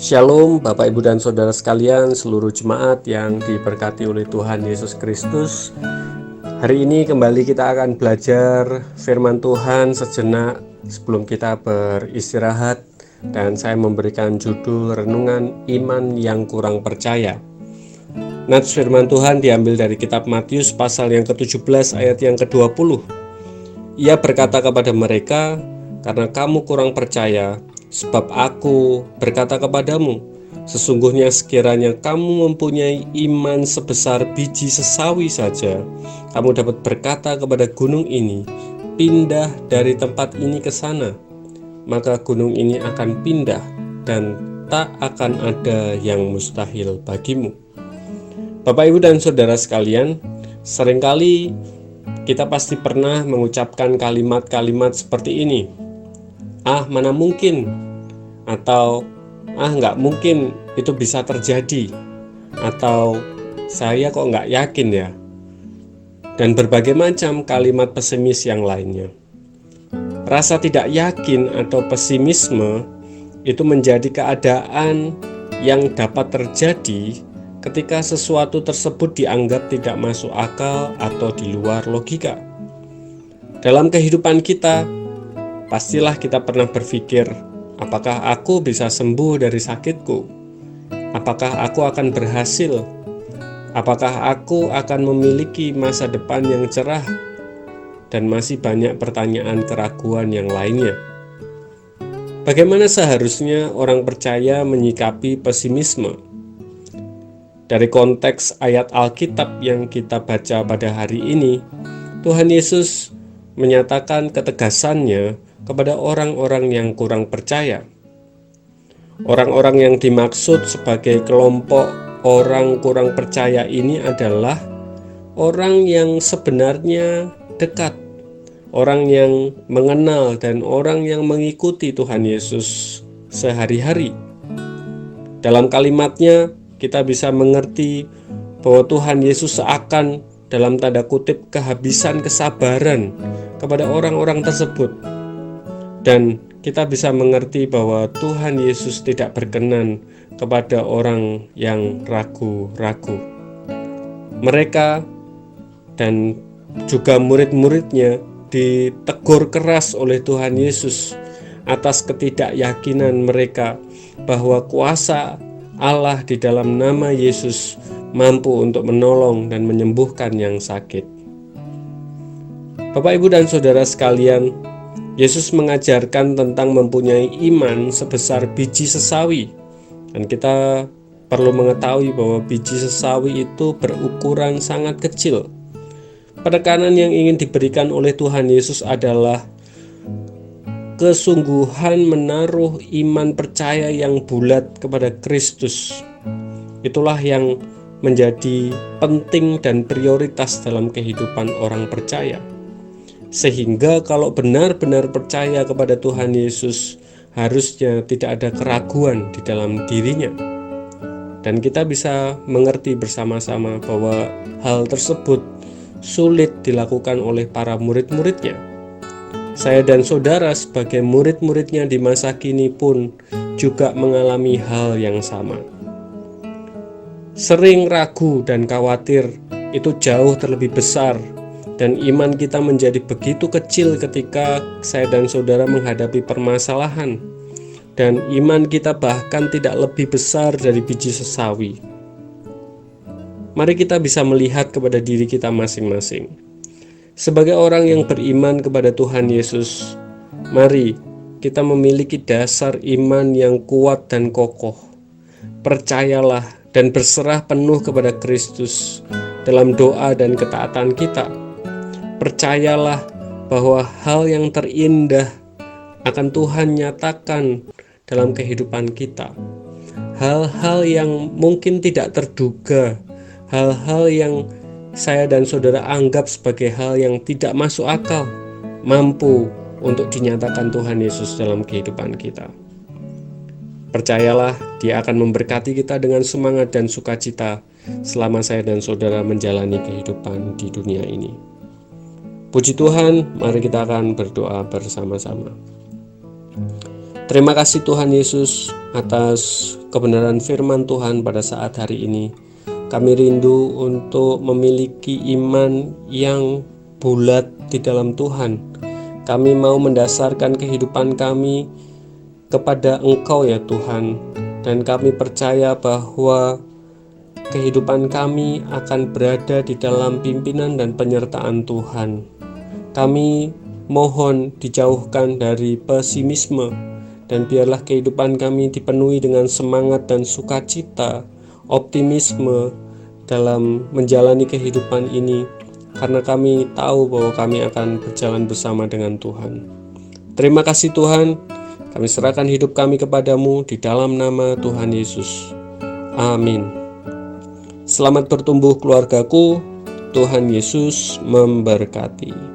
Shalom Bapak Ibu dan Saudara sekalian, seluruh jemaat yang diberkati oleh Tuhan Yesus Kristus. Hari ini kembali kita akan belajar firman Tuhan sejenak sebelum kita beristirahat. Dan saya memberikan judul Renungan Iman yang Kurang Percaya. Nats firman Tuhan diambil dari kitab Matius pasal yang ke-17 ayat yang ke-20. Ia berkata kepada mereka, "Karena kamu kurang percaya, sebab aku berkata kepadamu, sesungguhnya sekiranya kamu mempunyai iman sebesar biji sesawi saja, kamu dapat berkata kepada gunung ini, pindah dari tempat ini ke sana, maka gunung ini akan pindah dan tak akan ada yang mustahil bagimu." Bapak, Ibu, dan Saudara sekalian, seringkali kita pasti pernah mengucapkan kalimat-kalimat seperti ini. Mana mungkin, atau nggak mungkin itu bisa terjadi, atau saya kok nggak yakin ya, dan berbagai macam kalimat pesimis yang lainnya. Rasa tidak yakin atau pesimisme itu menjadi keadaan yang dapat terjadi ketika sesuatu tersebut dianggap tidak masuk akal atau di luar logika. Dalam kehidupan kita, pastilah kita pernah berpikir, apakah aku bisa sembuh dari sakitku? Apakah aku akan berhasil? Apakah aku akan memiliki masa depan yang cerah? Dan masih banyak pertanyaan keraguan yang lainnya. Bagaimana seharusnya orang percaya menyikapi pesimisme? Dari konteks ayat Alkitab yang kita baca pada hari ini, Tuhan Yesus menyatakan ketegasannya kepada orang-orang yang kurang percaya. Orang-orang yang dimaksud sebagai kelompok orang kurang percaya ini adalah orang yang sebenarnya dekat, orang yang mengenal dan orang yang mengikuti Tuhan Yesus sehari-hari. Dalam kalimatnya, kita bisa mengerti bahwa Tuhan Yesus seakan dalam tanda kutip kehabisan kesabaran kepada orang-orang tersebut. Dan kita bisa mengerti bahwa Tuhan Yesus tidak berkenan kepada orang yang ragu-ragu. Mereka dan juga murid-muridnya ditegur keras oleh Tuhan Yesus atas ketidakyakinan mereka bahwa kuasa Allah di dalam nama Yesus mampu untuk menolong dan menyembuhkan yang sakit. Bapak, Ibu, dan Saudara sekalian, Yesus mengajarkan tentang mempunyai iman sebesar biji sesawi. Dan kita perlu mengetahui bahwa biji sesawi itu berukuran sangat kecil. Penekanan yang ingin diberikan oleh Tuhan Yesus adalah kesungguhan menaruh iman percaya yang bulat kepada Kristus. Itulah yang menjadi penting dan prioritas dalam kehidupan orang percaya. Sehingga kalau benar-benar percaya kepada Tuhan Yesus, harusnya tidak ada keraguan di dalam dirinya. Dan kita bisa mengerti bersama-sama bahwa hal tersebut sulit dilakukan oleh para murid-muridnya. Saya dan saudara sebagai murid-muridnya di masa kini pun juga mengalami hal yang sama. Sering ragu dan khawatir itu jauh terlebih besar, dan iman kita menjadi begitu kecil ketika saya dan saudara menghadapi permasalahan, dan iman kita bahkan tidak lebih besar dari biji sesawi. Mari kita bisa melihat kepada diri kita masing-masing. Sebagai orang yang beriman kepada Tuhan Yesus, mari kita memiliki dasar iman yang kuat dan kokoh. Percayalah dan berserah penuh kepada Kristus dalam doa dan ketaatan kita. Percayalah bahwa hal yang terindah akan Tuhan nyatakan dalam kehidupan kita. Hal-hal yang mungkin tidak terduga, hal-hal yang saya dan saudara anggap sebagai hal yang tidak masuk akal, mampu untuk dinyatakan Tuhan Yesus dalam kehidupan kita. Percayalah, Dia akan memberkati kita dengan semangat dan sukacita selama saya dan saudara menjalani kehidupan di dunia ini. Puji Tuhan, mari kita akan berdoa bersama-sama. Terima kasih Tuhan Yesus atas kebenaran firman Tuhan pada saat hari ini. Kami rindu untuk memiliki iman yang bulat di dalam Tuhan. Kami mau mendasarkan kehidupan kami kepada Engkau ya Tuhan. Dan kami percaya bahwa kehidupan kami akan berada di dalam pimpinan dan penyertaan Tuhan. Kami mohon dijauhkan dari pesimisme, dan biarlah kehidupan kami dipenuhi dengan semangat dan sukacita, optimisme dalam menjalani kehidupan ini, karena kami tahu bahwa kami akan berjalan bersama dengan Tuhan. Terima kasih Tuhan, kami serahkan hidup kami kepadamu di dalam nama Tuhan Yesus. Amin. Selamat bertumbuh keluargaku, Tuhan Yesus memberkati.